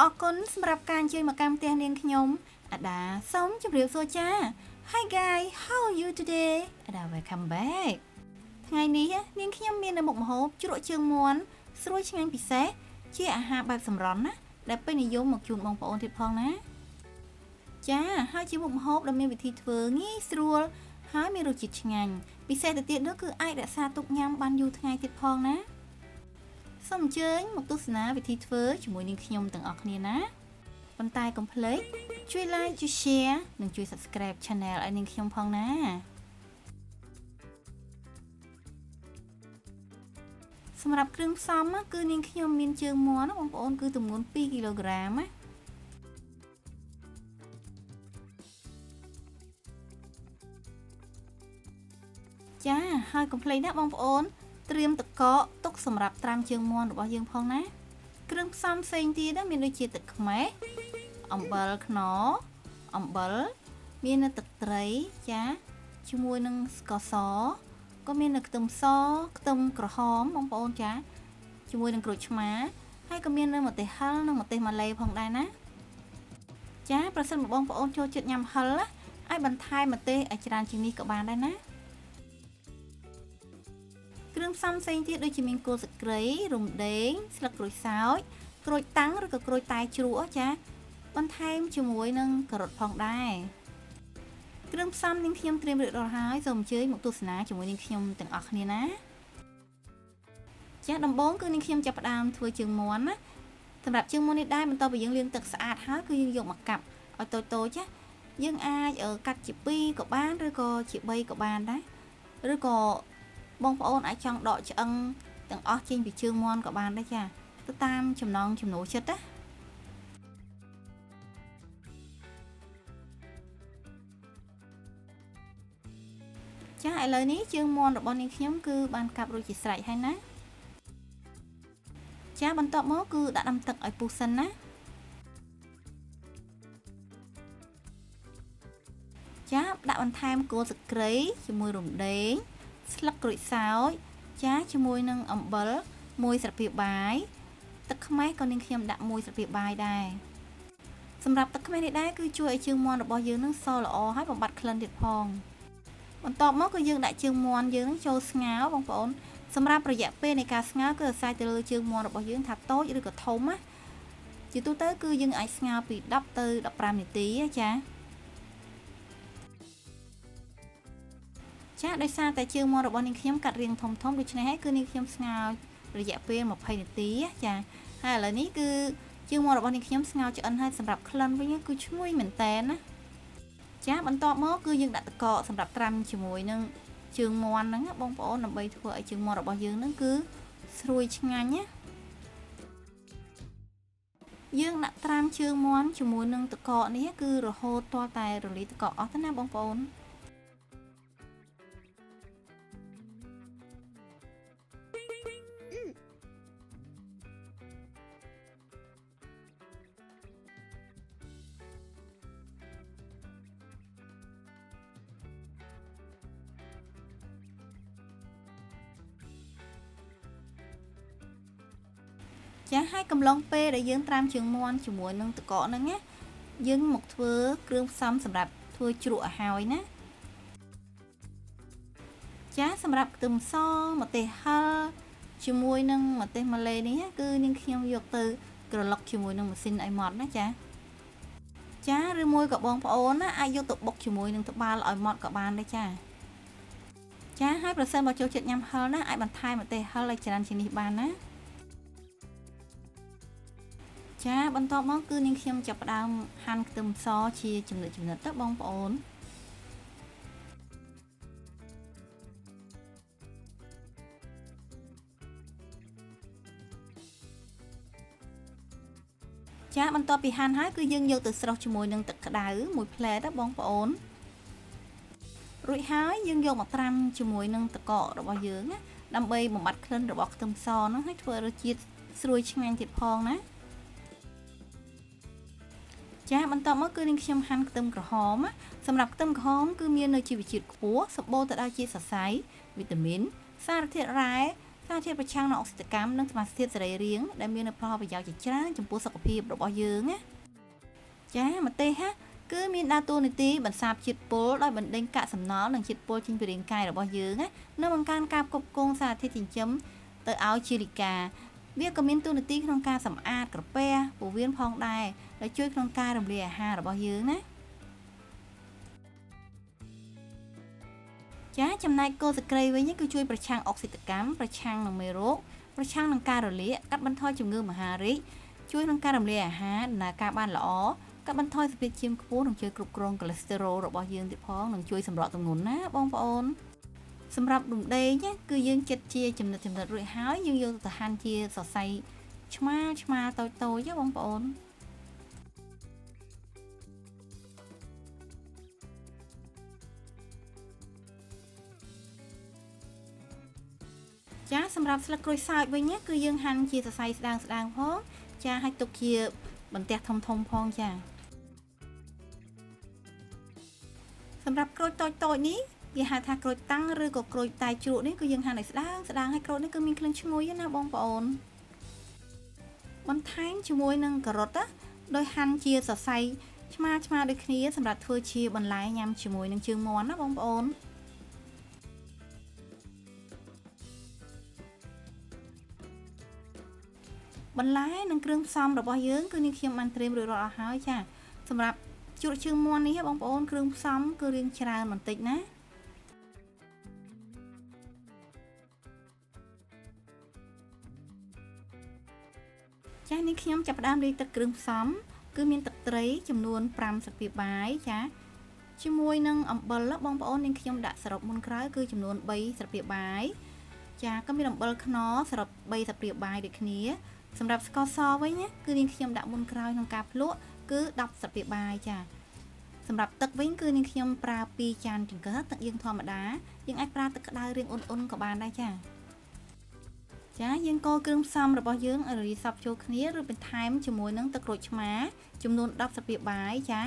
អរគុណសម្រាប់ការអញ្ជើញមកកាន់ផ្ទះនាងខ្ញុំអាដាសូមជម្រាបសួរចា Hi guys how are you today អាដា welcome back ថ្ងៃនេះនាងខ្ញុំមាននៅមុខម្ហូបជ្រក់ជើងមាន់ស្រួយឆ្ងាញ់ពិសេសជាអាហារបែបសម្រន់ណាដែលពេញនិយមមកជូនបងប្អូនទៀតផងណាចាហើយជាមុខម្ហូបដែលមានវិធីធ្វើងាយស្រួលហើយមានរសជាតិឆ្ងាញ់ពិសេសទៅទៀតនោះគឺអាចរក្សាទុកញ៉ាំបានយូរថ្ងៃទៀតផងណាសូមអញ្ជើញមកទស្សនាវិធីធ្វើជាមួយនាងខ្ញុំទាំងអស់គ្នាណាប៉ុន្តែកុំភ្លេចជួយ like ជួយ share និងជួយ subscribe channel ឲ្យនាងខ្ញុំផងណាសម្រាប់គ្រឿងផ្សំគឺនាងខ្ញុំមានជើងមាន់បងប្អូនគឺទម្ងន់2គីឡូក្រាមណាចាហើយកុំភ្លេចណាបងប្អូនត្រៀមទឹកកកទុកសម្រាប់ត្រាំជើងមាន់របស់យើងផងណាគ្រឿងផ្សំផ្សេងទៀតមានដូចជាទឹកខ្មេះអំបិលខ្នុរអំបិលមាននៅទឹកត្រីចាជាមួយនឹងស្ករសក៏មាននៅខ្ទឹមសខ្ទឹមក្រហមបងប្អូនចាជាមួយនឹងក្រូចឆ្មាហើយក៏មាននៅម្ទេសហឹរនិងម្ទេសម៉ាឡេផងដែរណាចាប្រសិនបើបងប្អូនចូលចិត្តញ៉ាំហឹរអាចបន្ថែមម្ទេសឲ្យច្រើនជាងនេះក៏បានដែរណាគ្រឿងផ្សំផ្សេងទៀតដូចជាមានគល់ស្លឹករៃរំដេងស្លឹកក្រូចសើចក្រូចតាំងឬក៏ក្រូចតែជ្រក់ចាបន្ថែមជាមួយនឹងការ៉ុតផងដែរគ្រឿងផ្សំនាងខ្ញុំត្រៀមរួចរាល់ហើយសូមអញ្ជើញមកទស្សនាជាមួយនាងខ្ញុំទាំងអស់គ្នាណាចាដំបូងគឺនាងខ្ញុំចាប់ផ្ដើមធ្វើជើងមាន់ណាសម្រាប់ជើងមាន់នេះដែរបន្ទាប់ពីយើងលាងទឹកស្អាតហើយគឺយើងយកមកកាប់ឲ្យតូចៗចាយើងអាចកាត់ជា2ក៏បានឬក៏ជា3ក៏បានដែរឬក៏បងប្អូនអាចចង់ដកឆ្អឹងទាំងអស់ចេញពីជើងមាន់ក៏បានដែរចាទៅតាមចំណង់ចំណូលចិត្តណាចាឥឡូវនេះជើងមាន់របស់នាងខ្ញុំគឺបានកាប់រួចជាស្រេចហើយណាចាបន្ទាប់មកគឺដាក់ដាំទឹកឲ្យពុះសិនណាចាដាក់បន្ថែមគល់ស្លឹកគ្រៃជាមួយរំដេងស្លឹកក្រូចសើចចាជាមួយនឹងអំបិល1ស្លាបព្រាបាយទឹកខ្មេះក៏នាងខ្ញុំដាក់1ស្លាបព្រាបាយដែរសម្រាប់ទឹកខ្មេះនេះដែរគឺជួយឲ្យជើងមាន់របស់យើងនឹងសល្អហើយបំបត្តិក្លិនទៀតផងបន្ទាប់មកគឺយើងដាក់ជើងមាន់យើងនឹងចូលស្ងោរបងប្អូនសម្រាប់រយៈពេលនៃការស្ងោរគឺអាស្រ័យទៅលើជើងមាន់របស់យើងថាតូចឬក៏ធំណាជាទូទៅគឺយើងអាចស្ងោរពី10ទៅ15នាទីចាចាដោយសារតែជើងមាន់របស់នាងខ្ញុំកាត់រាងធំៗដូច្នេះហើយគឺនាងខ្ញុំស្ងោររយៈពេល20នាទីចាហើយឥឡូវនេះគឺជើងមាន់របស់នាងខ្ញុំស្ងោរឆ្អិនហើយសម្រាប់ក្លិនវិញគឺឈ្ងុយមែនតើណាចាបន្ទាប់មកគឺយើងដាក់ទឹកកកសម្រាប់ត្រាំជាមួយនឹងជើងមាន់ហ្នឹងបងប្អូនដើម្បីធ្វើឲ្យជើងមាន់របស់យើងហ្នឹងគឺស្រួយឆ្ងាញ់ណាយើងដាក់ត្រាំជើងមាន់ជាមួយនឹងទឹកកកនេះគឺរហូតទាល់តែរលាយទឹកកកអស់ទៅណាបងប្អូនចាឲ្យកំឡុងពេលដែលយើងត្រាំជើងមាន់ជាមួយនឹងទឹកកកហ្នឹងណាយើងមកធ្វើគ្រឿងផ្សំសម្រាប់ធ្វើជ្រក់ឲ្យហើយណាចាសម្រាប់ខ្ទឹមសម្ទេសហឹរជាមួយនឹងម្ទេសម៉ាឡេនេះគឺនាងខ្ញុំយកទៅក្រឡុកជាមួយនឹងម៉ាស៊ីនឲ្យម៉ត់ណាចាឬមួយក៏បងប្អូនណាអាចយកទៅបុកជាមួយនឹងត្បាល់ឲ្យម៉ត់ក៏បានដែរចាហើយប្រសិនបើចូលចិត្តញ៉ាំហឹរណាអាចបន្ថែមម្ទេសហឹរឲ្យច្រើនជាងនេះបានណាចាបន្ទាប់មកគឺនាងខ្ញុំចាប់ផ្ដើមហាន់ខ្ទឹមសជាចំណិតទៅបងប្អូនចាបន្ទាប់ពីហាន់ហើយគឺយើងយកទៅស្រុះជាមួយនឹងទឹកក្តៅមួយផ្លែទៅបងប្អូនរួចហើយយើងយកមកត្រាំជាមួយនឹងទឹកកករបស់យើងណាដើម្បីបំបត្តិក្លិនរបស់ខ្ទឹមសហ្នឹងឲ្យធ្វើរសជាតិស្រួយឆ្ងាញ់ទៀតផងណាចាបន្ទាប់មកគឺនាងខ្ញុំហាន់ខ្ទឹមក្រហមសម្រាប់ខ្ទឹមក្រហមគឺមាននៅជីវជាតិខ្ពស់សម្បូរទៅដោយជាតិសរសៃវីតាមីនសារធាតុរ៉ែ សារធាតុប្រឆាំងនឹងអុកស៊ីតកម្មនិងសមាសធាតុសរីរាង្គដែលមានផលប្រយោជន៍ជាច្រើនចំពោះសុខភាពរបស់យើងណាចាម្ទេសណាគឺមានដើរតួនាទីបន្សាបជាតិពុលដោយបណ្ដេញកាកសំណល់និងជាតិពុលចេញពីរាងកាយរបស់យើងណានិងបង្កើនការផ្គត់ផ្គង់សារធាតុចិញ្ចឹមទៅឲ្យជាលិកាវាក៏មានតួនាទីក្នុងការសម្អាតក្រពះពោះវៀនផងដែរដែលជួយក្នុងការរំលាយអាហាររបស់យើងណាចាចំណែកគល់ស្លឹកគ្រៃវិញគឺជួយប្រឆាំងអុកស៊ីតកម្មប្រឆាំងនឹងមេរោគប្រឆាំងនឹងការរលាកកាត់បន្ថយជំងឺមហារីកជួយក្នុងការរំលាយអាហារដំណើរការបានល្អកាត់បន្ថយសម្ពាធឈាមខ្ពស់និងជួយគ្រប់គ្រងកូលេស្តេរ៉ុលរបស់យើងទៀតផងនិងជួយសម្រកទម្ងន់ណាបងប្អូនសម្រាប់រំដេងគឺយើងចិតជាចំណិតរួចហើយយើងយកទៅហាន់ជាសរសៃឆ្មាតូចៗបងប្អូនចាសម្រាប់ស្លឹកក្រូចសើចវិញគឺយើងហាន់ជាសរសៃស្ដើងផងចាឲ្យទុកជាបន្ទះធំផងចាសម្រាប់ក្រូចតូចនេះគេហៅថាក្រូចតាំងឬក៏ក្រូចតែជ្រក់នេះគឺយើងហាន់ឲ្យស្ដើងហើយក្រូចនេះគឺមានក្លិនឈ្ងុយណាបងប្អូនបន្ថែមជាមួយនឹងការ៉ុតដោយហាន់ជាសរសៃឆ្មាដូចគ្នាសម្រាប់ធ្វើជាបន្លែញ៉ាំជាមួយនឹងជើងមាន់ណាបងប្អូនបន្លែនិងគ្រឿងផ្សំរបស់យើងគឺនាងខ្ញុំបានត្រៀមរួចរាល់អស់ហើយចាសម្រាប់ជ្រក់ជើងមាន់នេះបងប្អូនគ្រឿងផ្សំគឺរៀងច្រើនបន្តិចណាចានេះខ្ញុំចាប់ផ្ដើមលាយទឹកគ្រឿងផ្សំគឺមានទឹកត្រីចំនួន5ស្លាបព្រាបាយចាជាមួយនឹងអំបិលបងប្អូននាងខ្ញុំដាក់សរុបមុនក្រោយគឺចំនួន3ស្លាបព្រាបាយចាក៏មានអំបិលខ្នុរសរុប3ស្លាបព្រាបាយដូចគ្នាសម្រាប់ស្ករសវិញគឺនាងខ្ញុំដាក់មុនក្រោយក្នុងការភ្លក់គឺ10ស្លាបព្រាបាយចាសម្រាប់ទឹកវិញគឺនាងខ្ញុំប្រើ2ចានចង្កឹះទឹកយើងធម្មតាយើងអាចប្រើទឹកក្តៅរាងអ៊ុនក៏បានដែរចាយើងកូរគ្រឿងផ្សំរបស់យើងឲ្យរីសព្វចូលគ្នាឬបន្ថែមជាមួយនឹងទឹកក្រូចឆ្មាចំនួន10ស្លាបព្រាបាយចា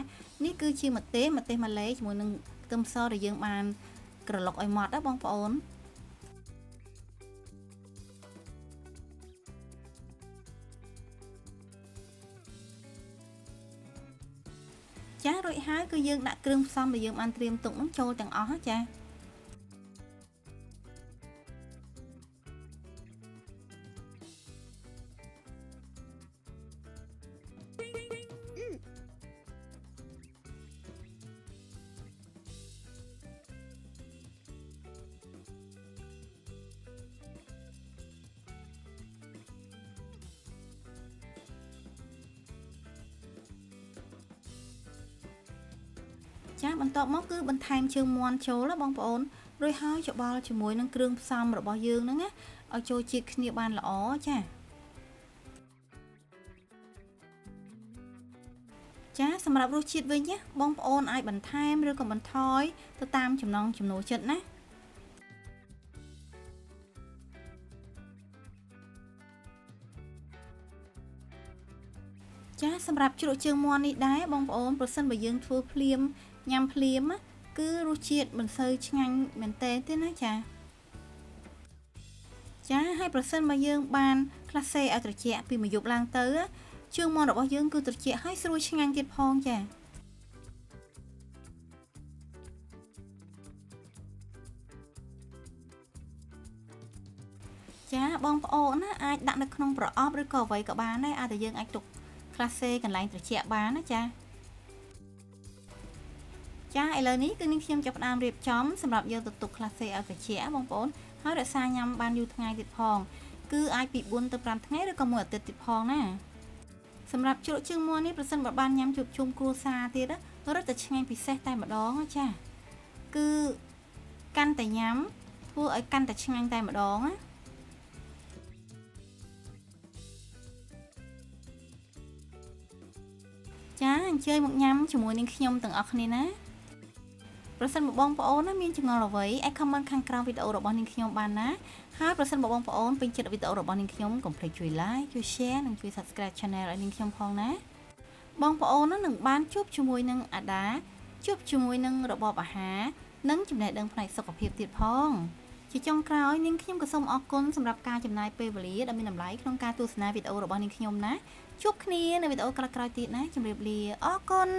នេះគឺជាម្ទេសម៉ាឡេជាមួយនឹងខ្ទឹមសដែលយើងបានក្រឡុកឲ្យម៉ត់ណាបងប្អូនចារួចហើយគឺយើងដាក់គ្រឿងផ្សំដែលយើងបានត្រៀមទុកនោះចូលទាំងអស់ចាបន្ទាប់មកគឺបន្ថែមជើងមាន់ចូលបងប្អូនរួចហើយច្បល់ជាមួយនឹងគ្រឿងផ្សំរបស់យើងហ្នឹងណាឲ្យចូលជាតិគ្នាបានល្អចាសម្រាប់រសជាតិវិញបងប្អូនអាចបន្ថែមឬក៏បន្ថយទៅតាមចំណង់ចំណូលចិត្តណាចាសម្រាប់ជ្រក់ជើងមាន់នេះដែរបងប្អូនប្រសិនបើយើងធ្វើភ្លាមញ៉ាំភ្លាមគឺរសជាតិមិនសូវឆ្ងាញ់មែនទេណាចាហើយប្រសិនបើយើងបានក្លាសេឲ្យត្រជាក់ពីមួយយប់ឡើងទៅជើងមាន់របស់យើងគឺត្រជាក់ហើយស្រួយឆ្ងាញ់ទៀតផងចាបងប្អូនណាអាចដាក់នៅក្នុងប្រអប់ឬក៏អ្វីក៏បានដែរតែយើងអាចទុកក្លាសេកន្លែងត្រជាក់បានណាចាឥឡូវនេះគឺនាងខ្ញុំចាប់ផ្ដើមរៀបចំសម្រាប់យកទៅទុកក្លាសេឲ្យត្រជាក់បងប្អូនហើយរក្សាញ៉ាំបានយូរថ្ងៃទៀតផងគឺអាចពី4ទៅ5ថ្ងៃឬក៏មួយអាទិត្យទៀតផងណាសម្រាប់ជ្រក់ជើងមាន់នេះប្រសិនបើបានញ៉ាំជួបជុំគ្រួសារទៀតរឹតតែឆ្ងាញ់ពិសេសតែម្ដងចាគឺកាន់តែញ៉ាំធ្វើឲ្យកាន់តែឆ្ងាញ់តែម្ដងណាអញ្ជើញមកញ៉ាំជាមួយនឹងខ្ញុំទាំងអស់គ្នាណាប្រសិនបើបងប្អូនមានចម្ងល់អ្វីអាច comment ខាងក្រោមវីដេអូរបស់នាងខ្ញុំបានណាហើយប្រសិនបើបងប្អូនពេញចិត្តវីដេអូរបស់នាងខ្ញុំកុំភ្លេចជួយ like ជួយ share និងជួយ subscribe channel ឲ្យនាងខ្ញុំផងណាបងប្អូននឹងបានជួបជាមួយនឹងអាដាជួបជាមួយនឹងរបបអាហារនិងចំណេះដឹងផ្នែកសុខភាពទៀតផង ជាចុងក្រោយនាងខ្ញុំក៏សូមអរគុណសម្រាប់ការចំណាយពេលវេលាដ៏មានតម្លៃក្នុងការទស្សនាវីដេអូរបស់នាងខ្ញុំណាជួបគ្នានៅវីដេអូក្រោយៗទៀតណាជម្រាបលាអរគុណ